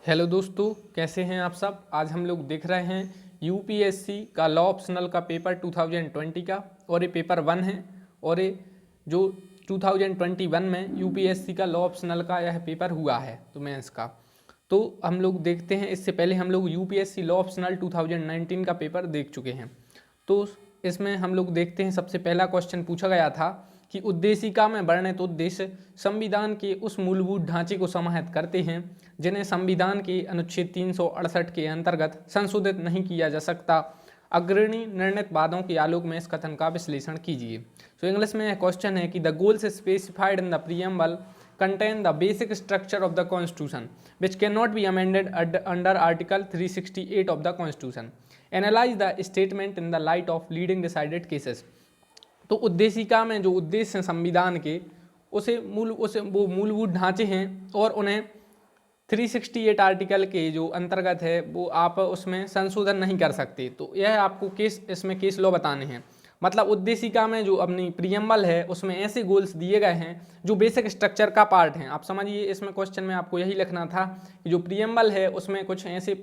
Hello दोस्तों, कैसे हैं आप सब। आज हम लोग देख रहे हैं यूपीएससी का लॉ ऑप्शनल का पेपर 2020 का, और ये पेपर 1 है। और ये जो 2021 में यूपीएससी का लॉ ऑप्शनल का यह पेपर हुआ है तो मेंस का, तो हम लोग देखते हैं। इससे पहले हम लोग यूपीएससी लॉ ऑप्शनल 2019 का पेपर देख चुके हैं। तो इसमें हम लोग देखते हैं, सबसे पहला क्वेश्चन पूछा गया था कि उद्देशिका में वर्णित उद्देश्य संविधान के उस मूलभूत ढांचे को समाहित करते हैं जिन्हें संविधान के अनुच्छेद 368 के अंतर्गत संशोधित नहीं किया जा सकता। अग्रणी निर्णित वादों के आलोक में इस कथन का विश्लेषण कीजिए। तो इंग्लिश में यह क्वेश्चन है कि the goals specified in the preamble contain the basic structure of the constitution which cannot be amended under article 368 of the constitution. Analyze the statement in the light of leading decided cases. तो उद्देशिका में जो उद्देश्य हैं संविधान के, उसे वो मूलभूत ढांचे हैं और उन्हें 368 आर्टिकल के जो अंतर्गत है वो आप उसमें संशोधन नहीं कर सकते। तो यह आपको इसमें केस लॉ बताने हैं। मतलब उद्देशिका में जो अपनी प्रीएम्बल है उसमें ऐसे गोल्स दिए गए हैं जो बेसिक स्ट्रक्चर का पार्ट हैं। आप समझिए, इसमें क्वेश्चन में आपको यही लिखना था कि जो प्रीएम्बल है उसमें कुछ ऐसे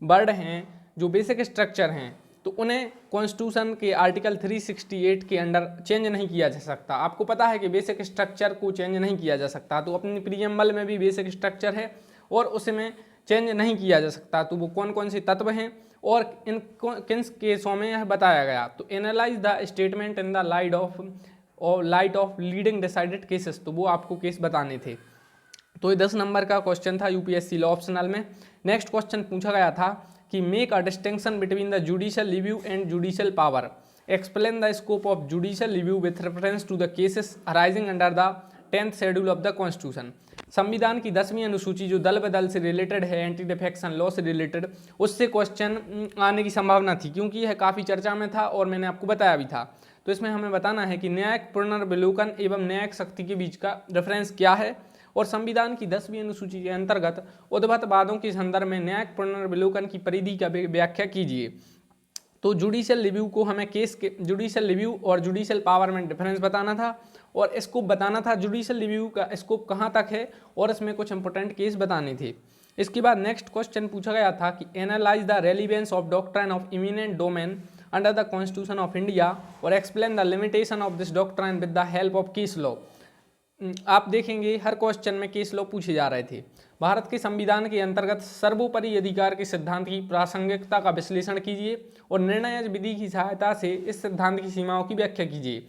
वर्ड हैं जो बेसिक स्ट्रक्चर हैं, तो उन्हें कॉन्स्टिट्यूशन के आर्टिकल 368 के अंडर चेंज नहीं किया जा सकता। आपको पता है कि बेसिक स्ट्रक्चर को चेंज नहीं किया जा सकता, तो अपनी प्रीएम्बल में भी बेसिक स्ट्रक्चर है और उसमें चेंज नहीं किया जा सकता। तो वो कौन कौन से तत्व हैं और किन केसों में यह बताया गया। तो analyse the statement in the light of leading decided cases, तो वो आपको केस बताने थे। तो ये 10 नंबर का क्वेश्चन था यूपीएससी लॉ ऑप्शनल में। नेक्स्ट क्वेश्चन पूछा गया था कि make a distinction between the judicial review and judicial power, explain the scope of judicial review with reference to the cases arising under the 10th schedule of the constitution. संविधान की 10वीं अनुसूची जो दल बदल से रिलेटेड है, एंटी डिफेक्शन लॉ से रिलेटेड, उससे क्वेश्चन आने की संभावना थी क्योंकि यह काफ़ी चर्चा में था और मैंने आपको बताया भी था। तो इसमें हमें बताना है कि न्यायिक पुनर्विलोकन एवं न्यायिक शक्ति के बीच का रेफरेंस क्या है, और संविधान की 10वीं अनुसूची के अंतर्गत उद्भूत वादों के संदर्भ में न्यायिक पुनर्विलोकन की परिधि का व्याख्या कीजिए। तो जुडिशियल रिव्यू को हमें जुडिशियल रिव्यू और जुडिशियल पावर में डिफरेंस बताना था और स्कोप बताना था। जुडिशियल रिव्यू का स्कोप कहाँ तक है और इसमें कुछ इंपॉर्टेंट केस बताने थे। इसके बाद नेक्स्ट क्वेश्चन पूछा गया था कि analyse the relevance of doctrine of eminent domain under the constitution of India और explain the limitation of this doctrine with the help of case law. आप देखेंगे हर क्वेश्चन में केस लॉ पूछे जा रहे थे। भारत के संविधान के अंतर्गत सर्वोपरि अधिकार के सिद्धांत की प्रासंगिकता का विश्लेषण कीजिए और निर्णय विधि की सहायता से इस सिद्धांत की सीमाओं की व्याख्या कीजिए।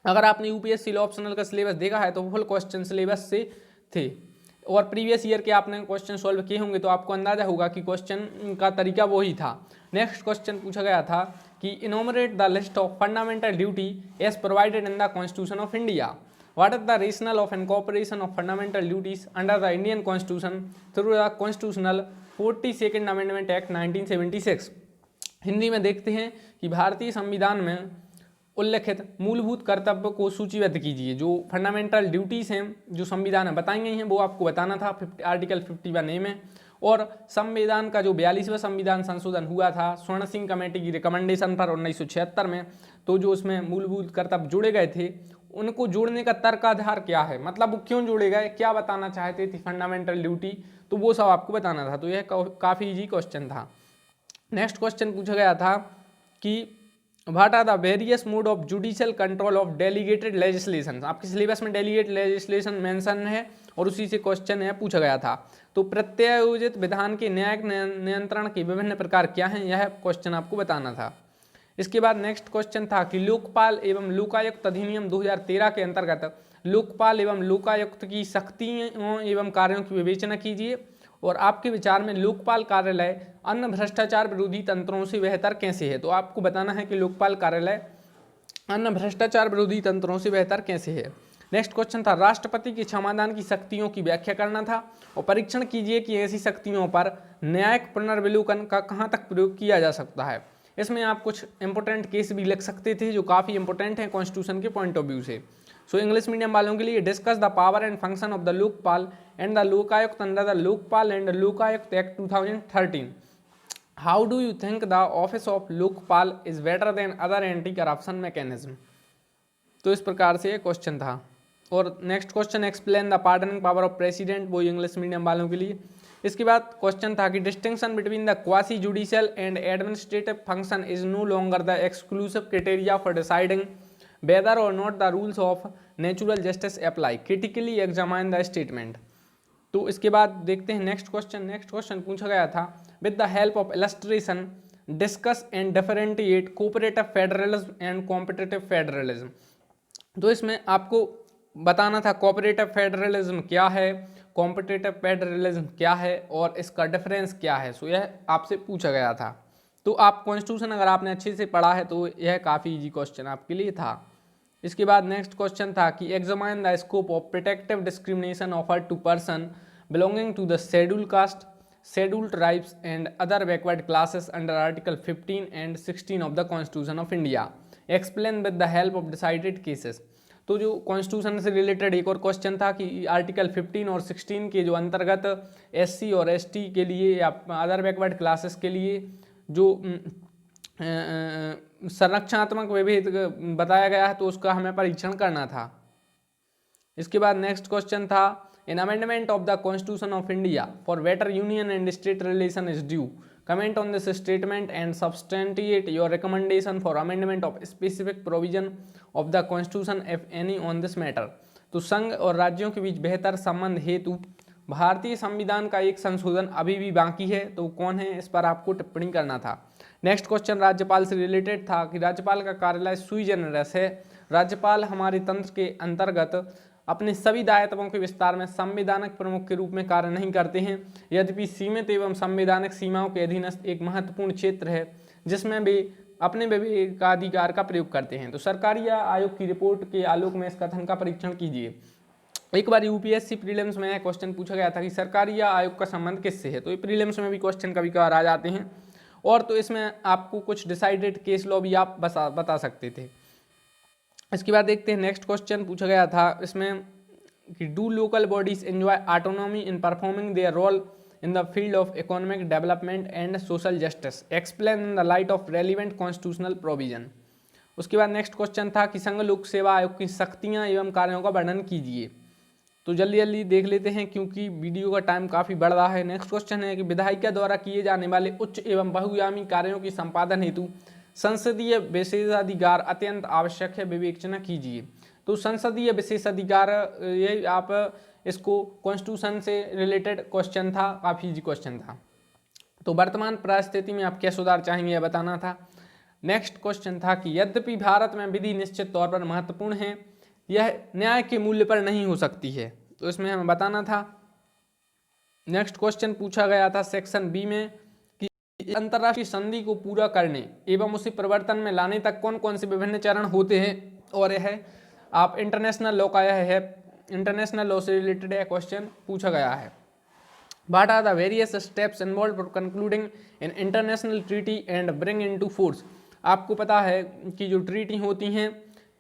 अगर आपने यूपीएससी लॉ ऑप्शनल का सिलेबस देखा है तो फुल क्वेश्चन सिलेबस से थे और प्रीवियस ईयर के आपने क्वेश्चन सॉल्व किए होंगे, तो आपको अंदाजा होगा कि क्वेश्चन का तरीका वही था। नेक्स्ट क्वेश्चन पूछा गया था कि enumerate the list of fundamental duty as provided in the constitution of India. What is the rationale of incorporation of fundamental duties under the Indian Constitution through the Constitutional 42nd Amendment Act 1976? Hindi में देखते हैं कि भारतीय संविधान में उल्लेखित मूलभूत कर्तव्य को सूचीबद्ध कीजिए। जो फंडामेंटल ड्यूटीज़ हैं जो संविधान में बताई गई हैं वो आपको बताना था आर्टिकल 51A में। और संविधान का जो 42वां संविधान संशोधन हुआ था स्वर्ण सिंह कमेटी की रिकमेंडेशन पर 1976 में, तो जो उसमें मूलभूत कर्तव्य जोड़े गए थे उनको जोड़ने का तर्काधार क्या है, मतलब वो क्यों जोड़े गए, क्या बताना चाहते थे फंडामेंटल ड्यूटी, तो वो सब आपको बताना था। तो यह काफ़ी इजी क्वेश्चन था। नेक्स्ट क्वेश्चन पूछा गया था कि what are the various mode of judicial control of delegated legislation. आपके सिलेबस में डेलीगेट लेजिस्लेशन मेंशन है और उसी से क्वेश्चन है पूछा गया था। तो प्रत्यायोजित विधान के न्यायिक नियंत्रण के विभिन्न प्रकार क्या हैं, यह क्वेश्चन आपको बताना था। इसके बाद नेक्स्ट क्वेश्चन था कि लोकपाल एवं लोकायुक्त अधिनियम 2013 के अंतर्गत लोकपाल एवं लोकायुक्त की शक्तियों एवं कार्यों की विवेचना कीजिए और आपके विचार में लोकपाल कार्यालय अन्य भ्रष्टाचार विरोधी तंत्रों से बेहतर कैसे है। तो आपको बताना है कि लोकपाल कार्यालय अन्य भ्रष्टाचार विरोधी तंत्रों से बेहतर कैसे है। नेक्स्ट क्वेश्चन था राष्ट्रपति के क्षमादान की शक्तियों की व्याख्या करना था और परीक्षण कीजिए कि ऐसी शक्तियों पर न्यायिक पुनर्विलोकन का कहाँ तक प्रयोग किया जा सकता है। इसमें आप कुछ इंपॉर्टेंट केस भी लिख सकते थे जो काफ़ी इंपॉर्टेंट हैं कॉन्स्टिट्यूशन के पॉइंट ऑफ व्यू से। सो इंग्लिश मीडियम वालों के लिए discuss the power and function of the Lokpal and the Lokayukta under the Lokpal and Lokayukta act 2013। How do you think the office of Lokpal is better than other anti corruption mechanism. तो इस प्रकार से ये question था। और next question explain the pardoning power of president, वो English medium वालों के लिए इसके बाद क्वेश्चन था कि distinction between the quasi judicial and administrative function is no longer the exclusive criteria for deciding whether or not the rules of natural justice apply, critically examine the statement. तो इसके बाद देखते हैं नेक्स्ट क्वेश्चन पूछा गया था, with the help of illustration discuss and differentiate cooperative federalism and competitive federalism. तो इसमें आपको बताना था कोऑपरेटिव फेडरलिज्म क्या है, कॉम्पिटिटिव फेडरलिज्म क्या है और इसका डिफरेंस क्या है। सो यह आपसे पूछा गया था। तो आप कॉन्स्टिट्यूशन अगर आपने अच्छे से पढ़ा है तो यह काफ़ी इजी क्वेश्चन आपके लिए था। इसके बाद नेक्स्ट क्वेश्चन था कि examine the scope of protective discrimination offered to person belonging to the schedule caste, schedule tribes and other backward classes under article 15 and 16 of the constitution of India, explain with the help of decided cases. तो जो constitution से related एक और question था कि article 15 और 16 के जो अंतर्गत एससी और एसटी के लिए या अदर बैकवर्ड क्लासेस के लिए जो संरक्षणात्मक विभेद बताया गया है तो उसका हमें परीक्षण करना था। इसके बाद नेक्स्ट क्वेश्चन था, in amendment of the constitution of India for better union and state relation is due, comment on this statement and substantiate your recommendation for amendment of specific provision of the constitution if any on this matter। तो संघ और राज्यों के बीच बेहतर संबंध हेतु भारतीय संविधान का एक संशोधन अभी भी बाकी है, तो कौन है, इस पर आपको टिप्पणी करना था। नेक्स्ट क्वेश्चन राज्यपाल से रिलेटेड था कि राज्यपाल का कार्यालय सुई जेनरस है। राज्यपाल हमारे तंत्र के अंतर्गत अपने सभी दायित्वों के विस्तार में संवैधानिक प्रमुख के रूप में कार्य नहीं करते हैं, यद्यपि सीमित एवं संवैधानिक सीमाओं के अधीनस्थ एक महत्वपूर्ण क्षेत्र है जिसमें वे अपने विवेकाधिकार का प्रयोग करते हैं। तो सरकारी आयोग की रिपोर्ट के आलोक में इस कथन का परीक्षण कीजिए। एक बार यूपीएससी प्रीलिम्स में क्वेश्चन पूछा गया था कि सरकारी आयोग का संबंध किससे है, तो ये प्रीलिम्स में भी क्वेश्चन कभी कभार आ जाते हैं। और तो इसमें आपको कुछ डिसाइडेड केस लॉ भी आप बता सकते थे। इसके बाद देखते हैं नेक्स्ट क्वेश्चन पूछा गया था इसमें कि do local bodies enjoy autonomy in performing their role in the field of economic development and social justice, explain in the light of relevant constitutional provision. उसके बाद नेक्स्ट क्वेश्चन था कि संघ लोक सेवा आयोग की शक्तियाँ एवं कार्यों का वर्णन कीजिए। तो जल्दी जल्दी देख लेते हैं क्योंकि वीडियो का टाइम काफ़ी बढ़ रहा है। नेक्स्ट क्वेश्चन है कि विधायिका द्वारा किए जाने वाले उच्च एवं बहुआयामी कार्यों की संपादन हेतु संसदीय विशेषाधिकार अत्यंत आवश्यक है, विवेचना कीजिए। तो संसदीय विशेषाधिकार ये आप इसको कॉन्स्टिट्यूशन से रिलेटेड क्वेश्चन था, काफ़ी इजी क्वेश्चन था। तो वर्तमान परिस्थिति में आप क्या सुधार चाहेंगे यह बताना था। नेक्स्ट क्वेश्चन था कि यद्यपि भारत में विधि निश्चित तौर पर महत्वपूर्ण है, यह न्याय के मूल्य पर नहीं हो सकती है, तो इसमें हमें बताना था। नेक्स्ट क्वेश्चन पूछा गया था सेक्शन बी में कि अंतर्राष्ट्रीय संधि को पूरा करने एवं उसे परिवर्तन में लाने तक कौन कौन से विभिन्न चरण होते हैं, और यह आप इंटरनेशनल लॉ का यह है, इंटरनेशनल लॉ से रिलेटेड यह क्वेश्चन पूछा गया है। What are the various steps involve for concluding an international treaty and bring into force. आपको पता है कि जो ट्रीटी होती हैं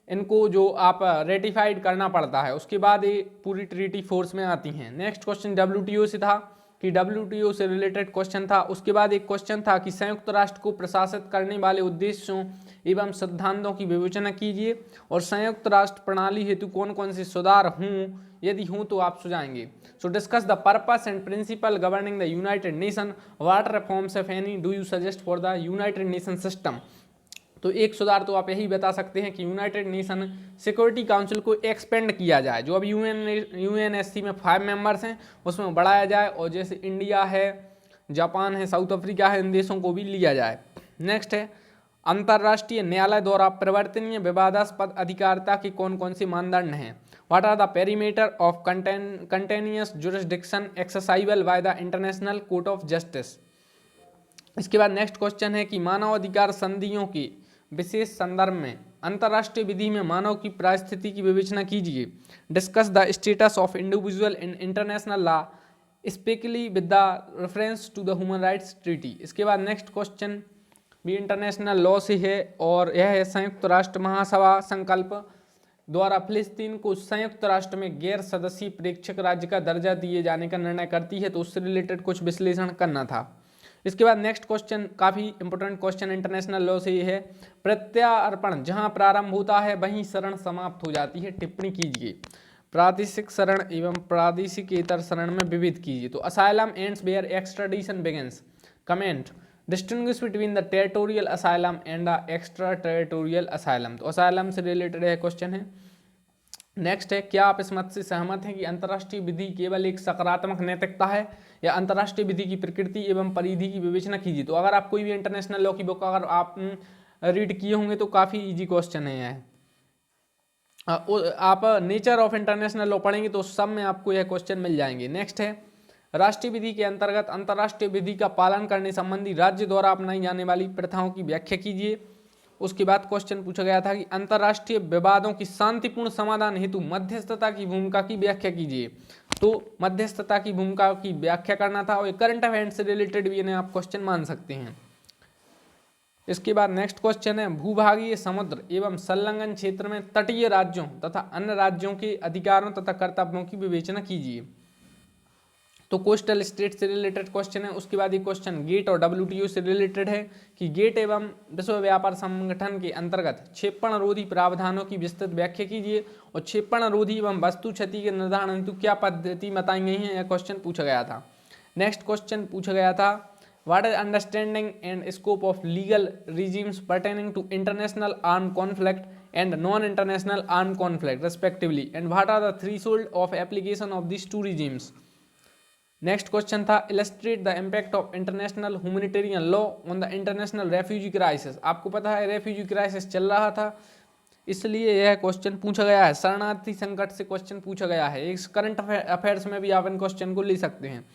इनको जो आप रेटिफाइड करना पड़ता है, उसके बाद ये पूरी ट्रीटी फोर्स में आती हैं। नेक्स्ट क्वेश्चन WTO से था कि WTO से रिलेटेड क्वेश्चन था। उसके बाद एक क्वेश्चन था कि संयुक्त राष्ट्र को प्रशासित करने वाले उद्देश्यों एवं सिद्धांतों की विवेचना कीजिए और संयुक्त राष्ट्र प्रणाली हेतु कौन कौन से सुधार हों, यदि हों तो आप सुझाएंगे। So discuss the purpose and principle governing the United Nation, what reforms if any do you suggest for the United Nation system. तो एक सुधार तो आप यही बता सकते हैं कि यूनाइटेड नेशन सिक्योरिटी काउंसिल को एक्सपेंड किया जाए, जो अब यूएनएससी में 5 मेंबर्स हैं उसमें बढ़ाया जाए, और जैसे इंडिया है, जापान है, साउथ अफ्रीका है, इन देशों को भी लिया जाए। नेक्स्ट है अंतर्राष्ट्रीय न्यायालय द्वारा परिवर्तनीय विवादास्पद अधिकारिता के कौन कौन से मानदंड हैं। What are the perimeter of contentious jurisdiction exercisable by the International Court of Justice. इसके बाद नेक्स्ट क्वेश्चन है कि मानवाधिकार संधियों के विशेष संदर्भ में अंतर्राष्ट्रीय विधि में मानव की परिस्थिति की विवेचना कीजिए। Discuss the status of individual in international law specially with the reference to the human rights treaty. इसके बाद नेक्स्ट क्वेश्चन भी इंटरनेशनल लॉ से है और यह है संयुक्त राष्ट्र महासभा संकल्प द्वारा फिलिस्तीन को संयुक्त राष्ट्र में गैर सदस्यीय प्रेक्षक राज्य का दर्जा दिए जाने का निर्णय करती है, तो उससे रिलेटेड कुछ विश्लेषण करना था। इसके बाद नेक्स्ट क्वेश्चन काफ़ी इंपॉर्टेंट क्वेश्चन इंटरनेशनल लॉ से ये है, प्रत्यार्पण जहां प्रारंभ होता है वहीं शरण समाप्त हो जाती है, टिप्पणी कीजिए। प्रादेशिक शरण एवं प्रादेशिकेतर शरण में विविध कीजिए। तो asylum ends where extradition begins. Comment, distinguish between the territorial asylum and the extra territorial asylum. तो असाइलम से रिलेटेड है क्वेश्चन है। नेक्स्ट है, क्या आप इस मत से सहमत हैं कि अंतर्राष्ट्रीय विधि केवल एक सकारात्मक नैतिकता है, या अंतर्राष्ट्रीय विधि की प्रकृति एवं परिधि की विवेचना कीजिए। तो अगर आप कोई भी इंटरनेशनल लॉ की बुक अगर आप रीड किए होंगे तो काफ़ी इजी क्वेश्चन है यह। आप नेचर ऑफ इंटरनेशनल लॉ पढ़ेंगे तो सब में आपको यह क्वेश्चन मिल जाएंगे। नेक्स्ट है, राष्ट्रीय विधि के अंतर्गत अंतर्राष्ट्रीय विधि का पालन करने संबंधी राज्य द्वारा अपनाई जाने वाली प्रथाओं की व्याख्या कीजिए। उसके बाद क्वेश्चन पूछा गया था कि अंतर्राष्ट्रीय विवादों की शांतिपूर्ण समाधान हेतु मध्यस्थता की भूमिका की व्याख्या कीजिए। तो मध्यस्थता की भूमिका की व्याख्या करना था, और करंट अफेयर से रिलेटेड भी इन्हें आप क्वेश्चन मान सकते हैं। इसके बाद नेक्स्ट क्वेश्चन है, भूभागीय समुद्र एवं संलग्न क्षेत्र में तटीय राज्यों तथा अन्य राज्यों के अधिकारों तथा कर्तव्यों की विवेचना कीजिए। तो कोस्टल स्टेट से रिलेटेड क्वेश्चन है। उसके बाद ये क्वेश्चन गेट और WTO से रिलेटेड है कि गेट एवं विश्व व्यापार संगठन के अंतर्गत क्षेपण रोधी प्रावधानों की विस्तृत व्याख्या कीजिए, और क्षेपण रोधी एवं वस्तु क्षति के निर्धारण हेतु क्या पद्धति बताई गई है, यह क्वेश्चन पूछा गया था। नेक्स्ट क्वेश्चन पूछा गया था, what is understanding and scope of legal regimes pertaining to international arm conflict and non international arm conflict respectively, and what are the threshold of application of this two regimes. Next question था, illustrate the impact of international humanitarian law on the international refugee crisis. आपको पता है refugee crisis चल रहा था, इसलिए यह question पूछा गया है। शरणार्थी संकट से क्वेश्चन पूछा गया है, एक करंट अफेयर्स में भी आप इन क्वेश्चन को ले सकते हैं।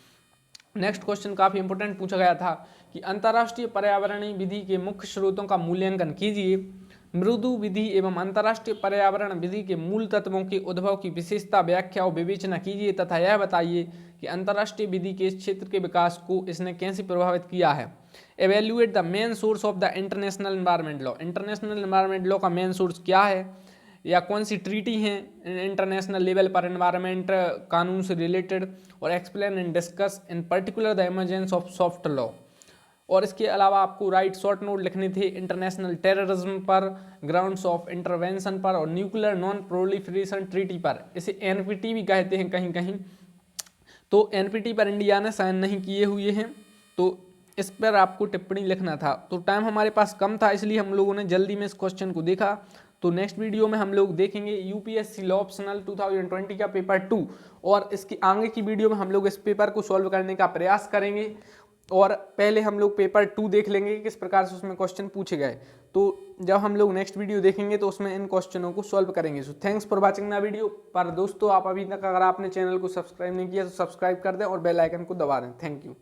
नेक्स्ट क्वेश्चन काफ़ी इंपॉर्टेंट पूछा गया था कि अंतर्राष्ट्रीय पर्यावरणीय विधि के मुख्य स्रोतों का मूल्यांकन कीजिए। मृदु विधि एवं अंतर्राष्ट्रीय पर्यावरण विधि के मूल तत्वों के उद्भव की विशेषता, व्याख्या और विवेचना कीजिए तथा यह बताइए कि अंतर्राष्ट्रीय विधि के इस क्षेत्र के विकास को इसने कैसे प्रभावित किया है। Evaluate the main source of the international environment law. International environment law का मेन सोर्स क्या है, या कौन सी ट्रीटी हैं इंटरनेशनल लेवल पर एनवायरनमेंट कानून से रिलेटेड, और explain and discuss in particular the emergence of soft law. और इसके अलावा आपको राइट शॉर्ट नोट लिखने थे इंटरनेशनल टेररिज्म पर, ग्राउंड्स ऑफ इंटरवेंशन पर, और न्यूक्लियर नॉन प्रोलिफरेशन ट्रीटी पर। इसे NPT भी कहते हैं कहीं कहीं। तो NPT पर इंडिया ने साइन नहीं किए हुए हैं, तो इस पर आपको टिप्पणी लिखना था। तो टाइम हमारे पास कम था, इसलिए हम लोगों ने जल्दी में इस क्वेश्चन को देखा। तो नेक्स्ट वीडियो में हम लोग देखेंगे UPSC लॉ ऑप्शनल 2020 का पेपर 2, और इसकी आगे की वीडियो में हम लोग इस पेपर को सॉल्व करने का प्रयास करेंगे। और पहले हम लोग पेपर 2 देख लेंगे किस प्रकार से उसमें क्वेश्चन पूछे गए। तो जब हम लोग नेक्स्ट वीडियो देखेंगे तो उसमें इन क्वेश्चनों को सॉल्व करेंगे। So thanks for watching the video. पर दोस्तों, आप अभी तक अगर आपने चैनल को सब्सक्राइब नहीं किया तो सब्सक्राइब कर दें और बेल आइकन को दबा दें। Thank you.